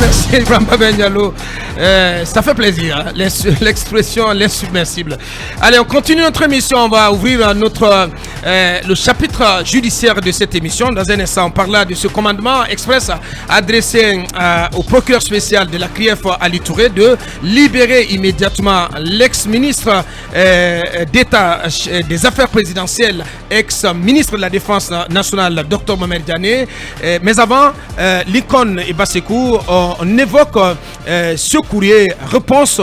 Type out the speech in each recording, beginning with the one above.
Merci Ibrahima Ben Diallo. Ça fait plaisir, hein, l'expression l'insubmersible. Allez, on continue notre émission. On va ouvrir le chapitre judiciaire de cette émission. Dans un instant, on parlera de ce commandement express adressé au procureur spécial de la CRIEF, Ali Touré, de libérer immédiatement l'ex-ministre d'État des Affaires présidentielles, ex-ministre de la Défense nationale, Dr Mohamed Diané. Mais avant, Lincoln et Basekou, on évoque ce courrier réponse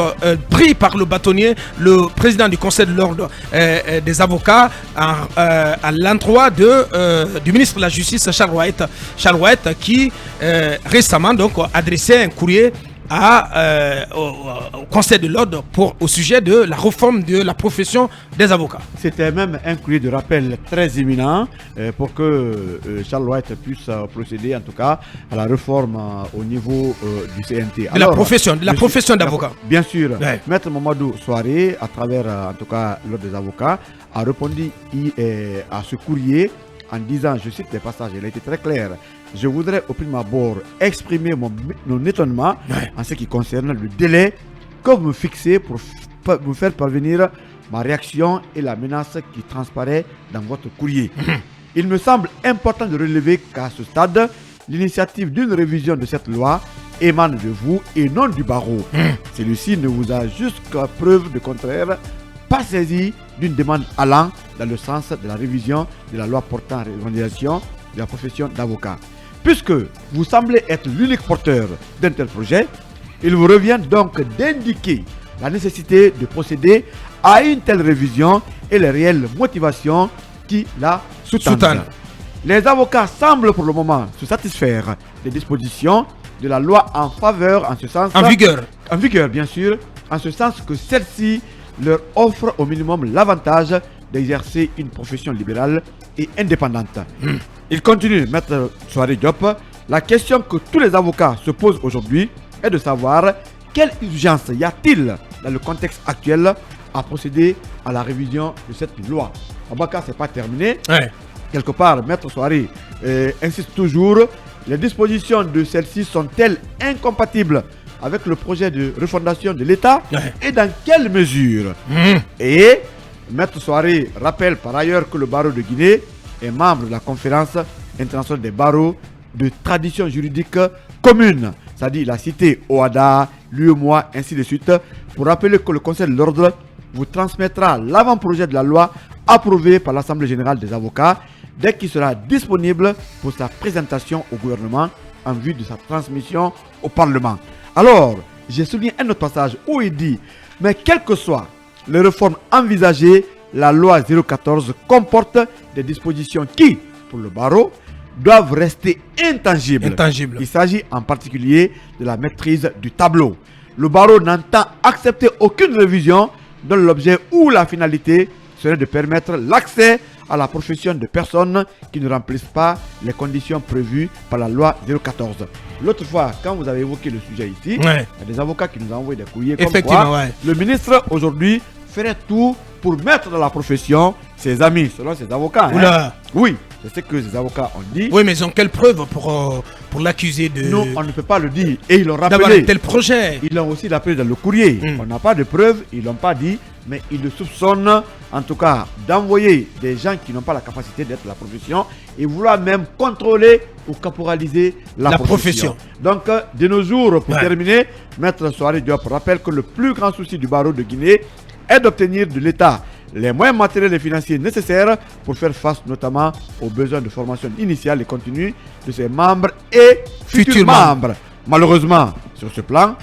pris par le bâtonnier, le président du Conseil de l'ordre des avocats, à l'endroit du ministre de la Justice, Charles White, qui récemment donc adressait un courrier au Conseil de l'ordre au sujet de la réforme de la profession des avocats. C'était même un courrier de rappel très imminent pour que Charles White puisse procéder en tout cas à la réforme au niveau du CNT. De la profession d'avocat. Bien sûr. Ouais. Maître Mamadou Souaré, à travers en tout cas l'ordre des avocats, a répondu à ce courrier en disant, je cite les passages, il a été très clair. Je voudrais au prime abord exprimer mon étonnement en ce qui concerne le délai que vous me fixez pour me faire parvenir ma réaction et la menace qui transparaît dans votre courrier. Il me semble important de relever qu'à ce stade, l'initiative d'une révision de cette loi émane de vous et non du barreau. Celui-ci ne vous a jusqu'à preuve de contraire pas saisi d'une demande allant dans le sens de la révision de la loi portant réorganisation de la profession d'avocat. Puisque vous semblez être l'unique porteur d'un tel projet, il vous revient donc d'indiquer la nécessité de procéder à une telle révision et les réelles motivations qui la sous-tendent. Les avocats semblent pour le moment se satisfaire des dispositions de la loi en faveur, en ce sens... En vigueur, bien sûr, en ce sens que celle-ci leur offre au minimum l'avantage d'exercer une profession libérale et indépendante. Il continue, Maître Souaré Diop, la question que tous les avocats se posent aujourd'hui est de savoir quelle urgence y a-t-il dans le contexte actuel à procéder à la révision de cette loi. Abaka, c'est pas terminé. Ouais. Quelque part, Maître Souaré insiste toujours, les dispositions de celle-ci sont-elles incompatibles avec le projet de refondation de l'État et dans quelle mesure Et Maître Souaré rappelle par ailleurs que le barreau de Guinée est membre de la conférence internationale des barreaux de tradition juridique commune. C'est-à-dire, il a cité OADA, l'UEMOA, ainsi de suite, pour rappeler que le Conseil de l'ordre vous transmettra l'avant-projet de la loi approuvé par l'Assemblée générale des avocats dès qu'il sera disponible pour sa présentation au gouvernement en vue de sa transmission au Parlement. Alors, j'ai souligné un autre passage où il dit « Mais quelles que soient les réformes envisagées, la loi 014 comporte des dispositions qui, pour le barreau, doivent rester intangibles. Il s'agit en particulier de la maîtrise du tableau. Le barreau n'entend accepter aucune révision dont l'objet ou la finalité serait de permettre l'accès à la profession de personnes qui ne remplissent pas les conditions prévues par la loi 014. L'autre fois, quand vous avez évoqué le sujet ici, il y a des avocats qui nous ont envoyé des courriers comme quoi le ministre aujourd'hui ferait tout pour mettre dans la profession ses amis, selon ses avocats. Oui, c'est ce que ces avocats ont dit. Oui, mais ils ont quelle preuve pour l'accuser de... Non, on ne peut pas le dire. Et ils l'ont rappelé. D'avoir un tel projet. Ils l'ont aussi rappelé dans le courrier. On n'a pas de preuves, ils ne l'ont pas dit, mais ils le soupçonnent, en tout cas, d'envoyer des gens qui n'ont pas la capacité d'être la profession et vouloir même contrôler ou caporaliser la profession. Donc, de nos jours, pour terminer, Maître Souaré Diop rappelle que le plus grand souci du barreau de Guinée est d'obtenir de l'État les moyens matériels et financiers nécessaires pour faire face notamment aux besoins de formation initiale et continue de ses membres et futurs membres. Malheureusement, sur ce plan,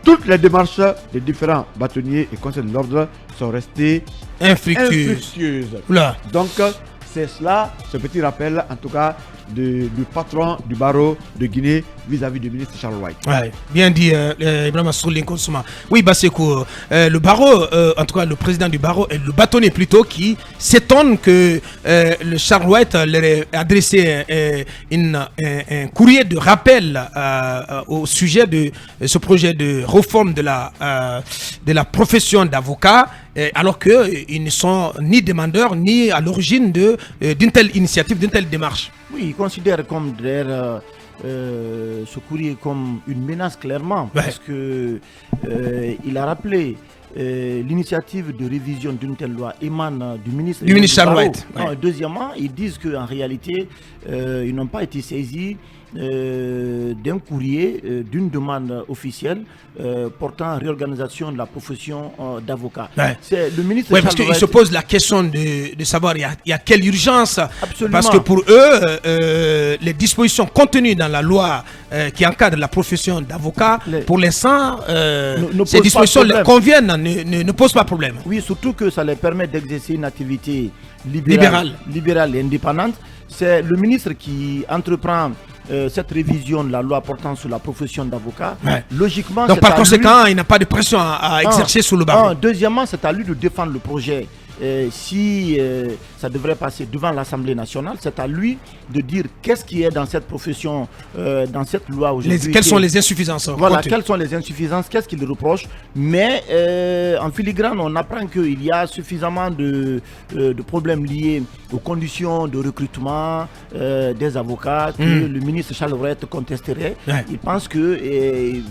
toutes les démarches des différents bâtonniers et conseils de l'ordre sont restées infructueuses. Donc, c'est cela, ce petit rappel, en tout cas, du patron du barreau de Guinée vis-à-vis du ministre Charles White. Ouais, bien dit, Ibrahima Soulinko Souma. Oui, Basekou, le barreau, en tout cas le président du barreau, le bâtonnier plutôt, qui s'étonne que le Charles White leur ait adressé un courrier de rappel au sujet de ce projet de réforme de la profession d'avocat, alors qu'ils ne sont ni demandeurs ni à l'origine d'une telle initiative, d'une telle démarche. Oui, ils considèrent comme ce courrier comme une menace clairement, parce que il a rappelé l'initiative de révision d'une telle loi émane du ministre Charles White. Deuxièmement, ils disent qu'en réalité, ils n'ont pas été saisis d'un courrier, d'une demande officielle portant réorganisation de la profession d'avocat. C'est le ministre parce qu'il se pose la question de savoir il y a quelle urgence. Absolument. Parce que pour eux, les dispositions contenues dans la loi qui encadre la profession d'avocat, pour l'instant, ces dispositions conviennent, ne posent pas de problème. Oui, surtout que ça les permet d'exercer une activité libérale et indépendante. C'est le ministre qui entreprend cette révision de la loi portant sur la profession d'avocat. Logiquement, donc par conséquent, il n'a pas de pression à exercer sous le barreau. Deuxièmement, c'est à lui de défendre le projet. Si ça devrait passer devant l'Assemblée nationale, c'est à lui de dire qu'est-ce qui est dans cette profession, dans cette loi aujourd'hui. Quelles sont les insuffisances? Voilà, quelles sont les insuffisances, qu'est-ce qu'il reproche. Mais en filigrane, on apprend qu'il y a suffisamment de problèmes liés aux conditions de recrutement des avocats que le ministre Charles White contesterait. Il pense qu'il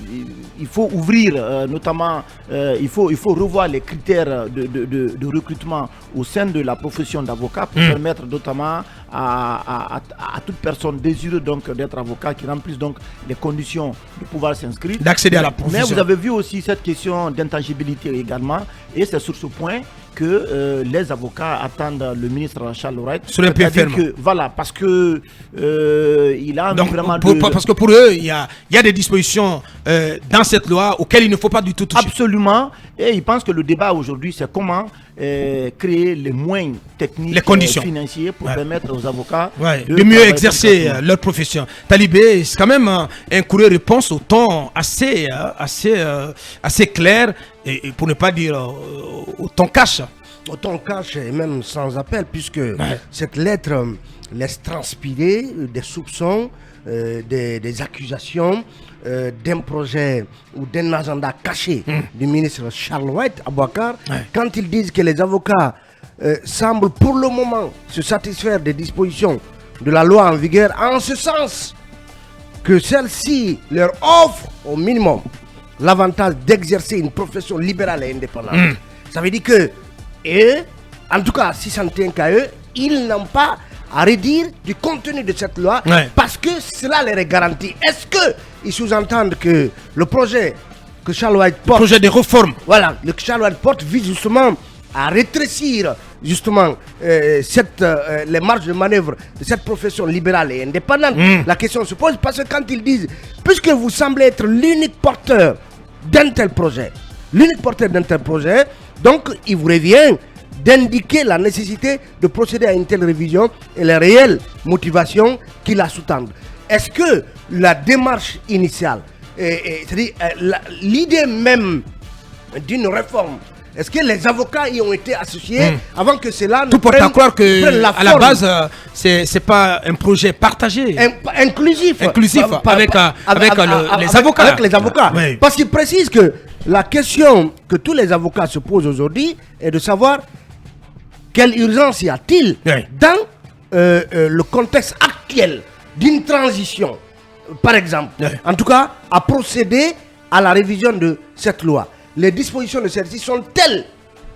faut ouvrir, notamment, il faut revoir les critères de recrutement au sein de la profession d'avocat pour permettre notamment à toute personne désireuse donc d'être avocat qui remplisse donc les conditions de pouvoir s'inscrire, d'accéder à la profession. Mais vous avez vu aussi cette question d'intangibilité également, et c'est sur ce point que les avocats attendent le ministre Charles White sur un pied ferme. Voilà, parce que il a donc, vraiment parce que pour eux, il y a des dispositions dans cette loi auxquelles il ne faut pas du tout toucher. Absolument, et ils pensent que le débat aujourd'hui, c'est comment créer les moyens techniques, les conditions financiers pour permettre aux avocats de mieux exercer leur profession. Talibé, c'est quand même un courrier réponse au ton assez clair et pour ne pas dire au ton cash. Au ton cash et même sans appel, puisque cette lettre laisse transpirer des soupçons, des accusations d'un projet ou d'un agenda caché du ministre Charles White Abouakar, quand ils disent que les avocats semblent pour le moment se satisfaire des dispositions de la loi en vigueur, en ce sens que celle-ci leur offre au minimum l'avantage d'exercer une profession libérale et indépendante. Ça veut dire que, en tout cas, si ça ne tient qu'à eux, ils n'ont pas à redire du contenu de cette loi parce que cela leur est garanti. Est-ce qu'ils sous-entendent que le projet que Charles White porte, le projet de réforme, voilà, le que Charles White porte vise justement à rétrécir justement les marges de manœuvre de cette profession libérale et indépendante? La question se pose parce que quand ils disent, puisque vous semblez être l'unique porteur d'un tel projet, donc il vous revient d'indiquer la nécessité de procéder à une telle révision et les réelles motivations qui la sous-tendent. Est-ce que la démarche initiale, c'est-à-dire l'idée même d'une réforme, est-ce que les avocats y ont été associés avant que cela ne tout porte à croire que la à la base c'est pas un projet partagé, inclusif avec les avocats. Avec les avocats. Parce qu'il précise que la question que tous les avocats se posent aujourd'hui est de savoir quelle urgence y a-t-il dans le contexte actuel d'une transition, par exemple, en tout cas, à procéder à la révision de cette loi. Les dispositions de celle-ci sont-elles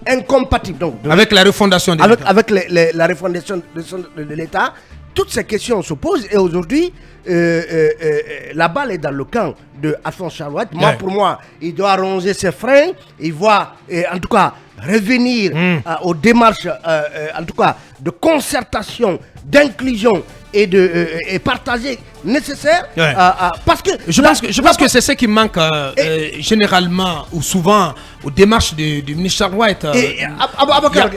incompatibles donc, avec la refondation de l'État. Avec la refondation de l'État? Toutes ces questions se posent et aujourd'hui, la balle est dans le camp de Alphonse Charles White. Pour moi, il doit ronger ses freins. Il doit, en tout cas, revenir aux démarches, en tout cas, de concertation, d'inclusion et partager nécessaire parce que je pense que c'est ce qui manque généralement ou souvent aux démarches du ministre Charles White.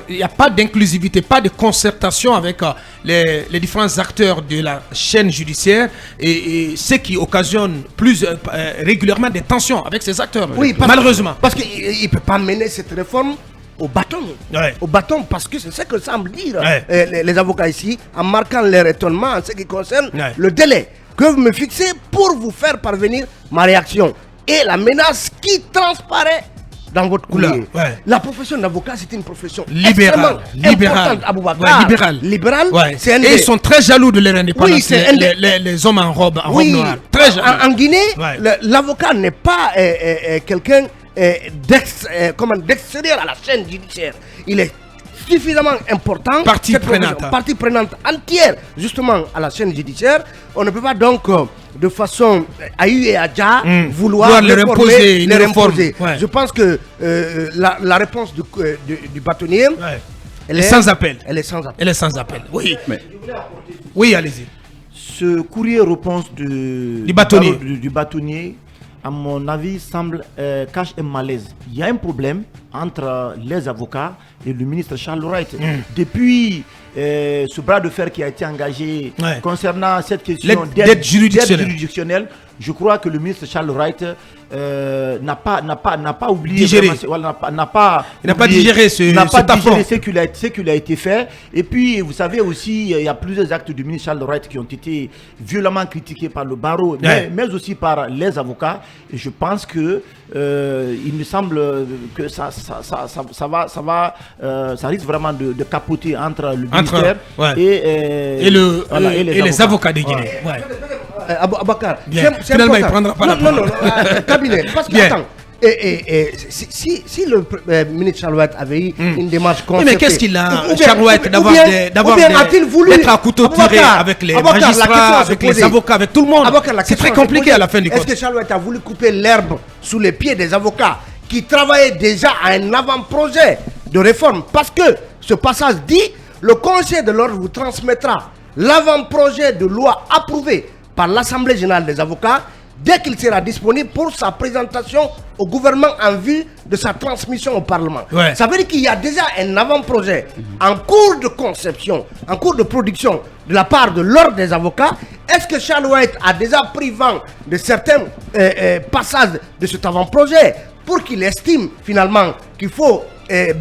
Il n'y a pas d'inclusivité, pas de concertation avec les différents acteurs de la chaîne judiciaire et ce qui occasionne régulièrement des tensions avec ces acteurs, malheureusement. Parce qu'il ne peut pas mener cette réforme au bâton, parce que c'est ce que semblent dire les avocats ici, en marquant leur étonnement en ce qui concerne le délai que vous me fixez pour vous faire parvenir ma réaction et la menace qui transparaît dans votre courrier. Ouais. La profession d'avocat, c'est une profession libérale. Importante, Aboubacar. Libérale. Libérale. Ouais. C'est Et ils sont très jaloux de leur indépendance, Oui, les hommes en robe noire. Très jaloux. En Guinée, Ouais. l'avocat n'est pas quelqu'un d'extérieur à la chaîne judiciaire. Il est suffisamment important. Partie prenante. Partie prenante entière, justement, à la chaîne judiciaire. On ne peut pas donc, de façon à eu et à ja, vouloir leur imposer une réforme. Ouais. Je pense que la réponse du bâtonnier, elle est sans appel. Elle est sans appel. Elle est sans appel. Oui. Oui, allez-y. Ce courrier-réponse du bâtonnier, à mon avis, cache un malaise. Il y a un problème entre les avocats et le ministre Charles Wright. Depuis ce bras de fer qui a été engagé concernant cette question d'aide juridictionnelle, je crois que le ministre Charles Wright n'a pas oublié, n'a pas digéré ce qui a été fait. Et puis, vous savez aussi, il y a plusieurs actes du ministre Charles Wright qui ont été violemment critiqués par le barreau, mais aussi par les avocats. Et je pense que il me semble que ça risque vraiment de capoter entre le ministère et les avocats de Guinée. Aboubacar, finalement il prendra pas la parole. Non, cabinet, parce que attends, si le ministre Charles Wright avait eu une démarche concertée, mais qu'est-ce qu'il a, Charles Wright, d'être à couteau tiré avec les magistrats, avec les avocats, avec tout le monde? C'est très compliqué à la fin du compte. Est-ce que Charles Wright a voulu couper l'herbe sous les pieds des avocats qui travaillaient déjà à un avant-projet de réforme? Parce que ce passage dit, le Conseil de l'ordre vous transmettra l'avant-projet de loi approuvé par l'Assemblée générale des avocats dès qu'il sera disponible pour sa présentation au gouvernement en vue de sa transmission au Parlement. Ça veut dire qu'il y a déjà un avant-projet en cours de conception, en cours de production de la part de l'ordre des avocats. Est-ce que Charles Wright a déjà pris vent de certains passages de cet avant-projet pour qu'il estime finalement qu'il faut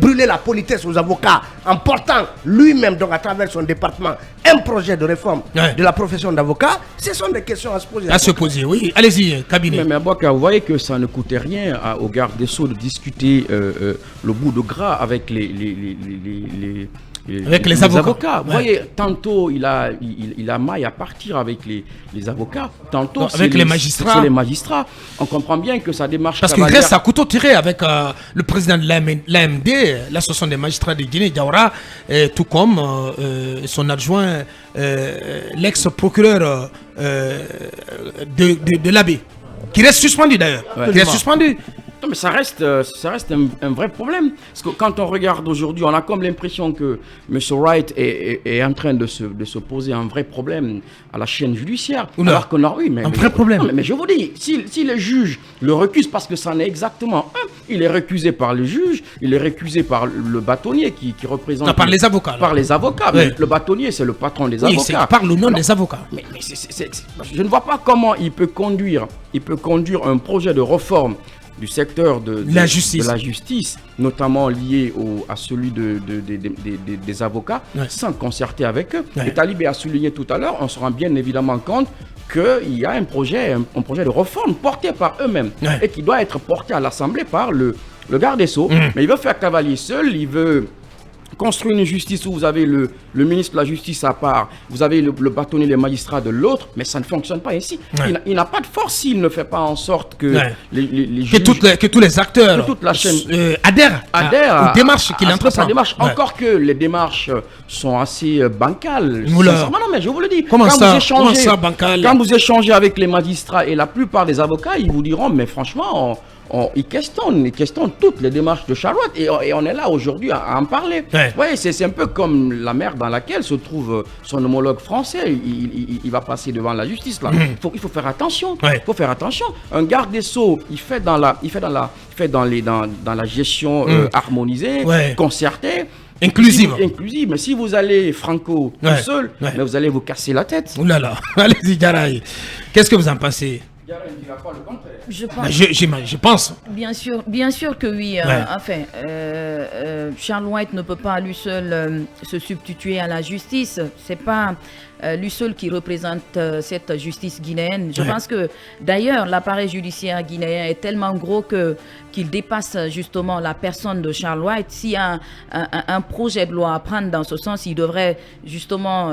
brûler la politesse aux avocats en portant lui-même, donc à travers son département, un projet de réforme de la profession d'avocat? Ce sont des questions à se poser. À se poser, oui. Allez-y, cabinet. Mais Aboubacar, vous voyez que ça ne coûtait rien au garde des Sceaux de discuter le bout de gras avec les avocats. Vous voyez, tantôt il a maille à partir avec les avocats, tantôt avec les magistrats. C'est les magistrats. On comprend bien que sa démarche. Parce qu'il reste à couteau tiré avec le président de l'AMD, l'association des magistrats de Guinée, Diawara, tout comme son adjoint, l'ex-procureur de l'AB, qui reste suspendu d'ailleurs. Qui reste suspendu. Non, mais ça reste un vrai problème. Parce que quand on regarde aujourd'hui, on a comme l'impression que M. Wright est en train de se poser un vrai problème à la chaîne judiciaire. Alors qu'on a, un vrai problème. Non, mais je vous dis, si les juges le recusent, parce que c'en est exactement un, il est recusé par le juge, il est recusé par le bâtonnier qui représente... Non, par les avocats. Par les avocats. Mais le bâtonnier, c'est le patron des avocats. Il parle au nom des avocats. Mais je ne vois pas comment il peut conduire un projet de réforme du secteur de la justice, notamment lié à celui des avocats, sans concerter avec eux. Et Talibé a souligné tout à l'heure, on se rend bien évidemment compte qu'il y a un projet de réforme porté par eux-mêmes et qui doit être porté à l'Assemblée par le garde des Sceaux. Mais il veut faire cavalier seul, il veut construire une justice où vous avez le ministre de la Justice à part, vous avez le bâtonnier, les magistrats de l'autre, mais ça ne fonctionne pas ainsi. Il n'a pas de force s'il ne fait pas en sorte que les juges... Que tous les acteurs, que toute la chaîne adhèrent aux démarches qu'il entreprend. Encore que les démarches sont assez bancales. Non, mais je vous le dis. Comment ça, bancal? Quand vous échangez avec les magistrats et la plupart des avocats, ils vous diront, mais franchement... Ils questionnent toutes les démarches de Charles Wright et on est là aujourd'hui à en parler. Ouais, c'est un peu comme la mer dans laquelle se trouve son homologue français. Il va passer devant la justice là. Il faut faire attention. Il faut faire attention. Un garde des Sceaux, il fait dans la gestion harmonisée, concertée. Inclusive. Mais si vous allez franco tout seul, mais vous allez vous casser la tête. Ouh là là. Allez-y, Diarraye. Qu'est-ce que vous en pensez? Diarraye ne dira pas le contraire. Je pense. Bien sûr que oui. Charles White ne peut pas lui seul se substituer à la justice. C'est pas lui seul qui représente cette justice guinéenne. Je pense que d'ailleurs l'appareil judiciaire guinéen est tellement gros qu'il dépasse justement la personne de Charles White. S'il y a un projet de loi à prendre dans ce sens, il devrait justement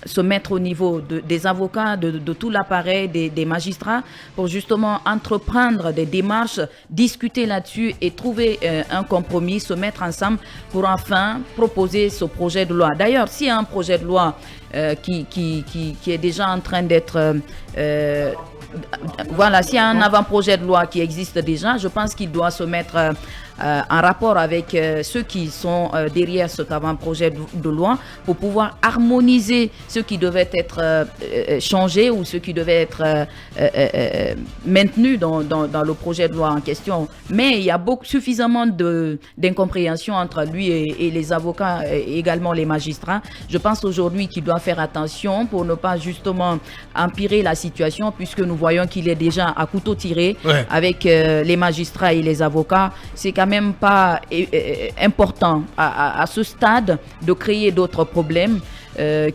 se mettre au niveau des avocats, de tout l'appareil, des magistrats, pour justement entreprendre des démarches, discuter là-dessus et trouver un compromis, se mettre ensemble pour enfin proposer ce projet de loi. D'ailleurs, s'il y a un projet de loi qui est déjà en train d'être... s'il y a un avant-projet de loi qui existe déjà, je pense qu'il doit se mettre en rapport avec ceux qui sont derrière cet avant-projet de loi pour pouvoir harmoniser ce qui devait être changé ou ce qui devait être maintenu dans le projet de loi en question. Mais il y a suffisamment d'incompréhension entre lui et les avocats et également les magistrats. Je pense aujourd'hui qu'il doit faire attention pour ne pas justement empirer la situation, puisque nous voyons qu'il est déjà à couteau tiré avec les magistrats et les avocats. C'est quand même pas important à ce stade de créer d'autres problèmes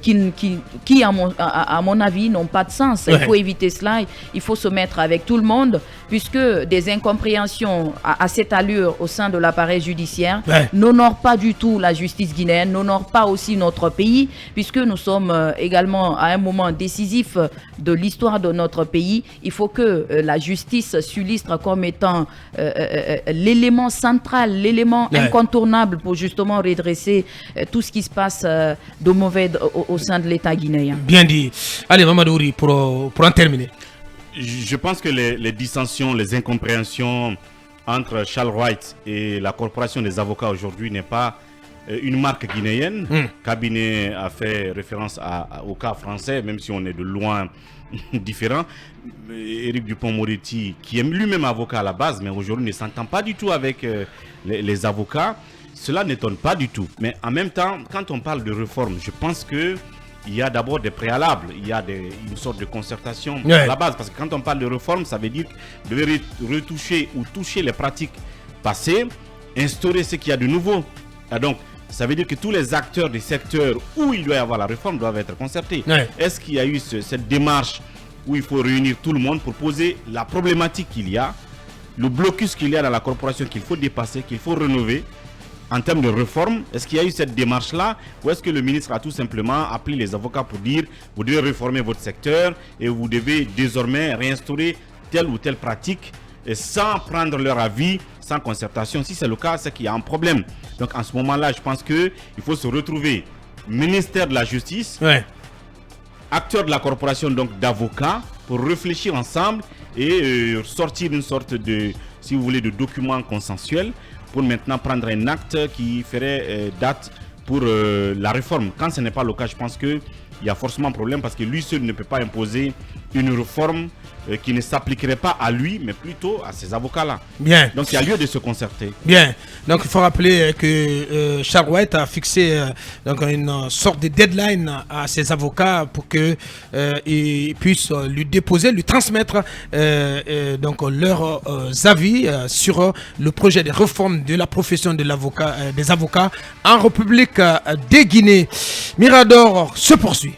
qui à mon avis, n'ont pas de sens. Il faut éviter cela. Il faut se mettre avec tout le monde, puisque des incompréhensions à cette allure au sein de l'appareil judiciaire n'honorent pas du tout la justice guinéenne, n'honorent pas aussi notre pays, puisque nous sommes également à un moment décisif de l'histoire de notre pays. Il faut que la justice s'illustre comme étant l'élément central, l'élément incontournable pour justement redresser tout ce qui se passe de mauvais au sein de l'État guinéen. Bien dit. Allez, Mamadouri, pour en terminer. Je pense que les dissensions, les incompréhensions entre Charles White et la corporation des avocats aujourd'hui n'est pas une marque guinéenne. Cabinet a fait référence au cas français, même si on est de loin différent. Éric Dupond-Moretti, qui est lui-même avocat à la base, mais aujourd'hui ne s'entend pas du tout avec les avocats. Cela n'étonne pas du tout. Mais en même temps, quand on parle de réforme, je pense qu'il y a d'abord des préalables. Il y a une sorte de concertation à la base. Parce que quand on parle de réforme, ça veut dire de retoucher ou toucher les pratiques passées, instaurer ce qu'il y a de nouveau. Et donc, ça veut dire que tous les acteurs des secteurs où il doit y avoir la réforme doivent être concertés. Est-ce qu'il y a eu cette démarche où il faut réunir tout le monde pour poser la problématique qu'il y a, le blocus qu'il y a dans la corporation qu'il faut dépasser, qu'il faut rénover en termes de réforme? Est-ce qu'il y a eu cette démarche-là, ou est-ce que le ministre a tout simplement appelé les avocats pour dire vous devez réformer votre secteur et vous devez désormais réinstaurer telle ou telle pratique et sans prendre leur avis, sans concertation? Si c'est le cas, c'est qu'il y a un problème. Donc en ce moment-là, je pense qu'il faut se retrouver ministère de la Justice, acteurs de la corporation, donc d'avocats, pour réfléchir ensemble et sortir une sorte de, si vous voulez, de document consensuel pour maintenant prendre un acte qui ferait date pour la réforme. Quand ce n'est pas le cas, je pense qu'il y a forcément un problème, parce que lui seul ne peut pas imposer une réforme qui ne s'appliquerait pas à lui, mais plutôt à ces avocats-là. Bien. Donc il y a lieu de se concerter. Bien. Donc il faut rappeler que Charles White a fixé donc une sorte de deadline à ses avocats pour qu'ils puissent lui déposer, lui transmettre donc leurs avis sur le projet de réforme de la profession de l'avocat, des avocats en République de Guinée. Mirador se poursuit.